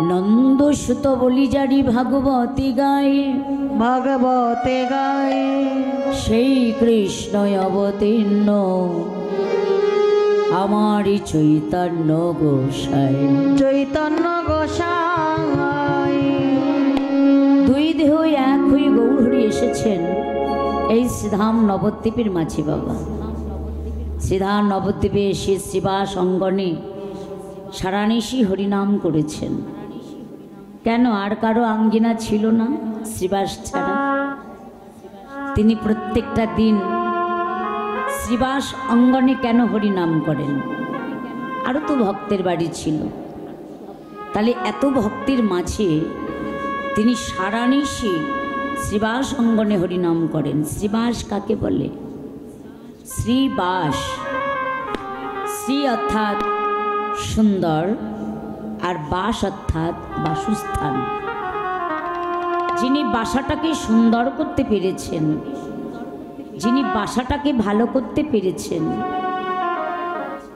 নন্দসুত বলি যারি ভাগবতী গায়ে, ভাগবতে গায়ে সেই কৃষ্ণ অবতীর্ণ আমারি চৈতন্য গোসাই। চৈতন্য গোসাই দুই দেহ এক হয়ে গৌরহরি এসেছেন এই শ্রীধাম নবদ্বীপের মাঝে। বাবা শ্রীধাম নবদ্বীপে এসে শ্রীবাস অঙ্গনে সারানিশি হরিনাম করেছেন। কেন? আর কারো আঙ্গিনা ছিল না শ্রীবাস ছাড়া। তিনি প্রত্যেকটা দিন শ্রীবাস অঙ্গনে কেন হরিনাম করেন? আরও তো ভক্তের বাড়ি ছিল। তাহলে এত ভক্তির মাঝে তিনি সারানিশি শ্রীবাস অঙ্গনে হরিনাম করেন। শ্রীবাস কাকে বলে? শ্রীবাস, শ্রী অর্থাৎ সুন্দর, আর বাস অর্থাৎ বাসস্থান। যিনি বাসাটাকে সুন্দর করতে পেরেছেন, যিনি বাসাটাকে ভালো করতে পেরেছেন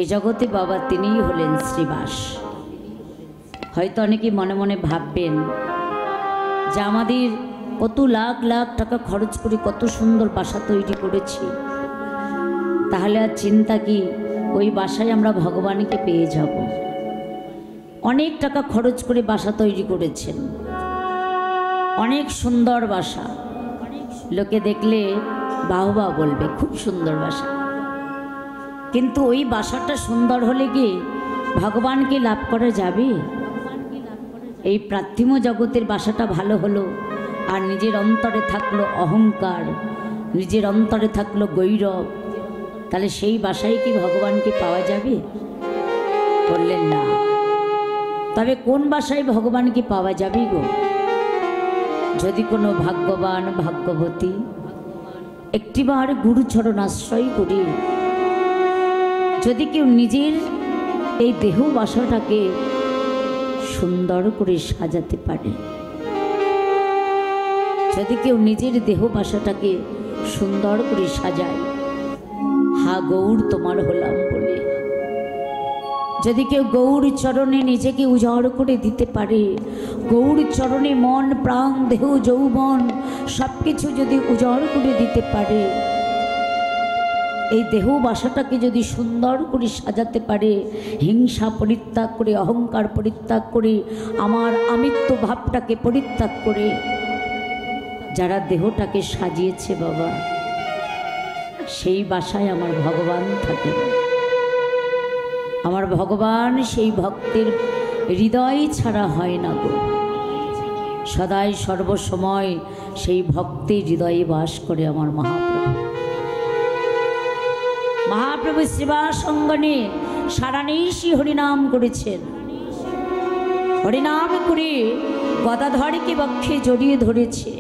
এ জগতে বাবা, তিনিই হলেন শ্রীবাস। হয়তো অনেকে মনে মনে ভাববেন যে আমাদের কত লাখ লাখ টাকা খরচ করে কত সুন্দর বাসা তৈরি করেছি, তাহলে আর চিন্তা কি ওই বাসায় আমরা ভগবানকে পেয়ে যাব? অনেক টাকা খরচ করে বাসা তৈরি করেছেন, অনেক সুন্দর বাসা, লোকে দেখলে বাহবা বলবে খুব সুন্দর বাসা। কিন্তু ওই বাসাটা সুন্দর হলে গিয়ে ভগবানকে লাভ করা যাবে? এই পার্থিব জগতের বাসাটা ভালো হলো, আর নিজের অন্তরে থাকলো অহংকার, নিজের অন্তরে থাকলো গৌরব, তাহলে সেই বাসায় কি ভগবানকে পাওয়া যাবে? বললেন না। তবে কোন বাসায় ভগবানকে পাওয়া যাবে গো? যদি কোনো ভাগ্যবান ভাগ্যবতী একটিবার গুরুচরণ আশ্রয় করি, যদি কেউ নিজের এই দেহ বাসাটাকে সুন্দর করে সাজাতে পারে, যদি কেউ নিজের দেহ বাসাটাকে সুন্দর করে সাজায়, হা গৌর তোমার হলাম বলে, যদি কেউ গৌর চরণে নিজেকে উজাড় করে দিতে পারে, গৌর চরণে মন প্রাণ দেহ যৌবন সব কিছু যদি উজাড় করে দিতে পারে, এই দেহ বাসাটাকে যদি সুন্দর করে সাজাতে পারে, হিংসা পরিত্যাগ করে, অহংকার পরিত্যাগ করে, আমার আমিত্ব ভাবটাকে পরিত্যাগ করে যারা দেহটাকে সাজিয়েছে বাবা, সেই বাসায় আমার ভগবান থাকে। আমার ভগবান সেই ভক্তের হৃদয় ছাড়া হয় না গো। সদাই সর্বসময় সেই ভক্তের হৃদয়ে বাস করে আমার মহাপ্রভু। মহাপ্রভু শ্রীবাস অঙ্গনে সারানিশি হরিনাম করেছেন। হরিনাম করে গদাধরকে বক্ষে জড়িয়ে ধরেছে,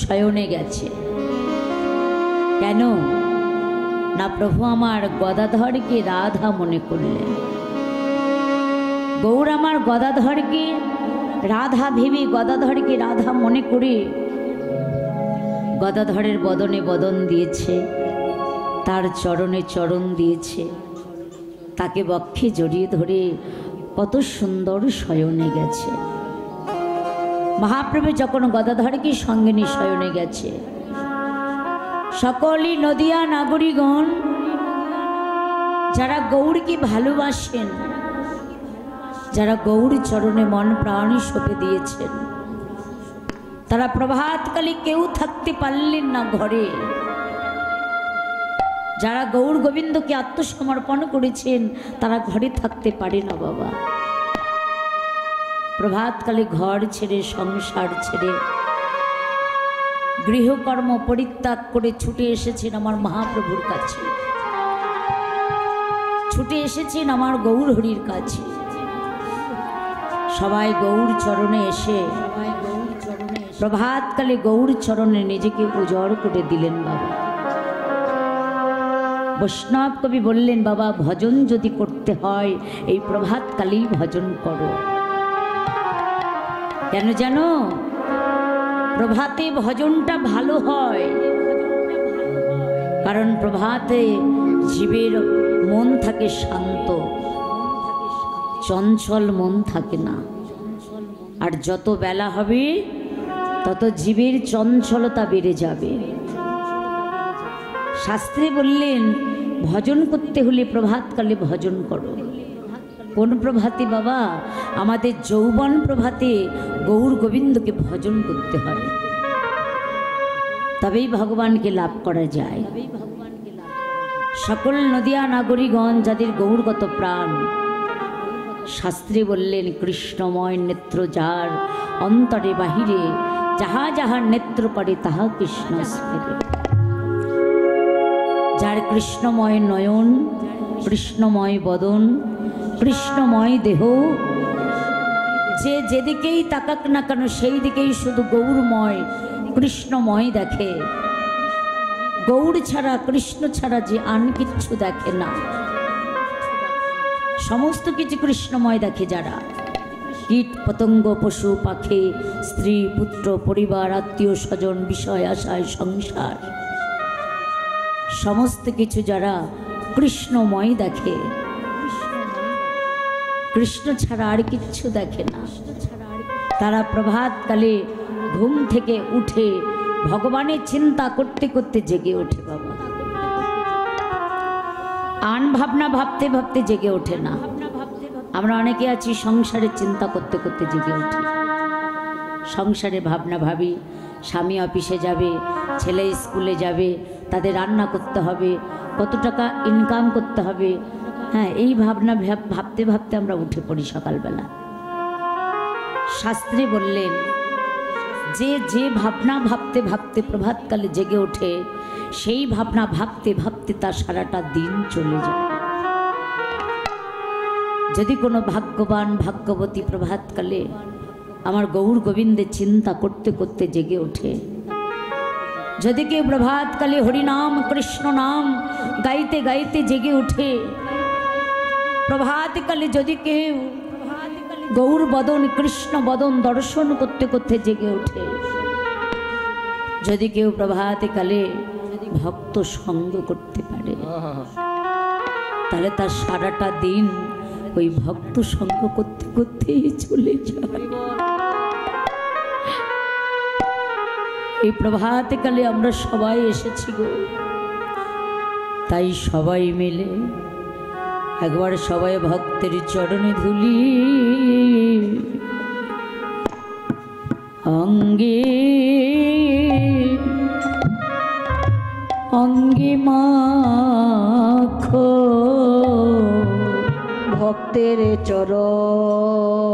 শয়নে গেছে। কেন না? প্রভু আমার গদাধরকে রাধা মনে করলেন। গৌর আমার গদাধরকে রাধা ভেবে, গদাধরকে রাধা মনে করে গদাধরের বদনে বদন দিয়েছে, তার চরণে চরণ দিয়েছে, তাকে বক্ষে জড়িয়ে ধরে কত সুন্দর শয়নে গেছে। মহাপ্রভু যখন গদাধরকে সঙ্গে নিয়ে শয়নে গেছে, সকলই নদিয়া নাগরিকগণ যারা গৌরকে ভালোবাসেন, যারা গৌর চরণে মন প্রাণ সঁপে দিয়েছেন, তারা প্রভাতকালে কেউ থাকতে পারলেন না ঘরে। যারা গৌর গোবিন্দকে আত্মসমর্পণ করেছেন তারা ঘরে থাকতে পারে না বাবা। প্রভাতকালে ঘর ছেড়ে, সংসার ছেড়ে, গৃহকর্ম পরিত্যাগ করে ছুটে এসেছেন আমার মহাপ্রভুর কাছে, ছুটে এসেছেন আমার গৌর হরির কাছে। সবাই গৌর চরণে এসে প্রভাতকালে গৌর চরণে নিজেকে উজাড় করে দিলেন বাবা। বৈষ্ণব কবি বললেন, বাবা ভজন যদি করতে হয় এই প্রভাতকালেই ভজন করো। কেন জানো? প্রভাতে ভজনটা ভালো হয়, কারণ প্রভাতে জীবের মন থাকে শান্ত, চঞ্চল মন থাকে না। আর যত বেলা হবে তত জীবের চঞ্চলতা বেড়ে যাবে। শাস্ত্রে বললেন ভজন করতে হলে প্রভাতকালে ভজন করো। কোন প্রভাতে বাবা? আমাদের যৌবন প্রভাতে গৌর গোবিন্দকে ভজন করতে হয়, তবেই ভগবানকে লাভ করা যায়। সকল নদিয়া নাগরিকগণ যাদের গৌরগত প্রাণ, শাস্ত্রে বললেন কৃষ্ণময় নেত্র যার, অন্তরে বাহিরে যাহা যাহার নেত্র পড়ে তাহা কৃষ্ণ স্ফেরে। যার কৃষ্ণময় নয়ন, কৃষ্ণময় বদন, কৃষ্ণময় দেহ, যে যেদিকেই তাকাক না কেন সেই দিকেই শুধু গৌরময় কৃষ্ণময় দেখে। গৌর ছাড়া, কৃষ্ণ ছাড়া যে আন কিচ্ছু দেখে না। সমস্ত কিছু কৃষ্ণময় দেখে যারা, কীট পতঙ্গ, পশু পাখি, স্ত্রী পুত্র পরিবার, আত্মীয় স্বজন, বিষয় আশায় সংসার, সমস্ত কিছু যারা কৃষ্ণময় দেখে, কৃষ্ণ ছাড়া আর কিচ্ছু দেখে না। তারা প্রভাতকালে ঘুম থেকে উঠে ভগবানের চিন্তা করতে করতে জেগে ওঠে বাবা। আন ভাবনা ভাবতে ভাবতে জেগে ওঠে না। আমরা অনেকে আছি সংসারের চিন্তা করতে করতে জেগে উঠি। সংসারে ভাবনা ভাবি, স্বামী অফিসে যাবে, ছেলে স্কুলে যাবে, তাদের রান্না করতে হবে, কত টাকা ইনকাম করতে হবে। হ্যাঁ, এই ভাবনা ভাবতে ভাবতে আমরা উঠে পড়ি সকালবেলা। শাস্ত্রে বললেন যে যে ভাবনা ভাবতে ভাবতে প্রভাতকালে জেগে ওঠে, সেই ভাবনা ভাবতে ভাবতে তার সারাটা দিন চলে যায়। যদি কোনো ভাগ্যবান ভাগ্যবতী প্রভাতকালে আমার গৌর গোবিন্দের চিন্তা করতে করতে জেগে ওঠে, যদি কেউ প্রভাতকালে হরিনাম কৃষ্ণ নাম গাইতে গাইতে জেগে ওঠে, প্রভাতকালে যদি কেউ গৌর বদন কৃষ্ণ বদন দর্শন করতে করতে জেগে ওঠে, যদি কেউ প্রভাতকালে ভক্ত সঙ্গ করতে পারে, তাহলে তার সারাটা দিন ওই ভক্ত সঙ্গ করতে করতেই চলে যায়। এই প্রভাতকালে আমরা সবাই এসেছি গো, তাই সবাই মিলে একবার সবাই ভক্তের চরণে ধুলি, অঙ্গে অঙ্গে মাখো ভক্তের চরণ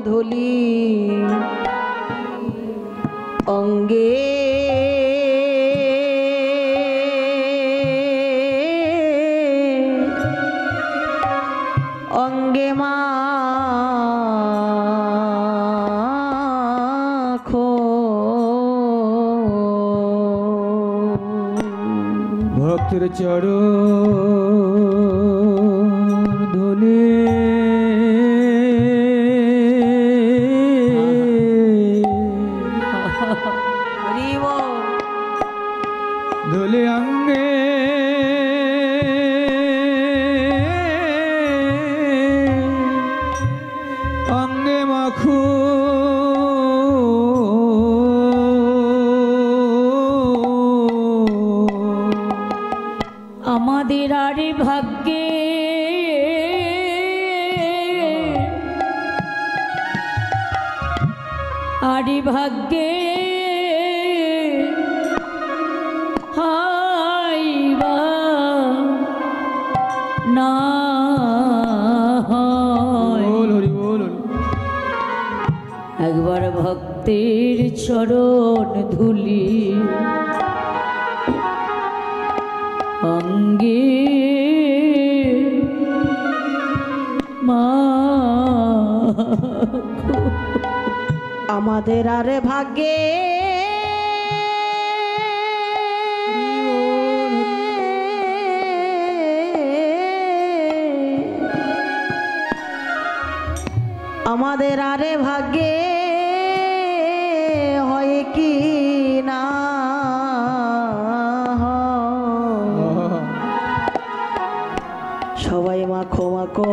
ধুলি, অঙ্গে অঙ্গে মাখো ভক্তের চরণ ধুলি, ধুলি অঙ্গে অঙ্গে মাখু, আমাদের আরে ভাগ্যে আরে ভাগ্যে হাইবা না হয়, একবার ভক্তের চরণ ধুলি, অঙ্গে মাখো। আমাদের আরে ভাগ্যে আমাদের আরে ভাগ্যে হয় কি না সবাই মাখো মাখো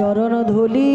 চরণ ধুলি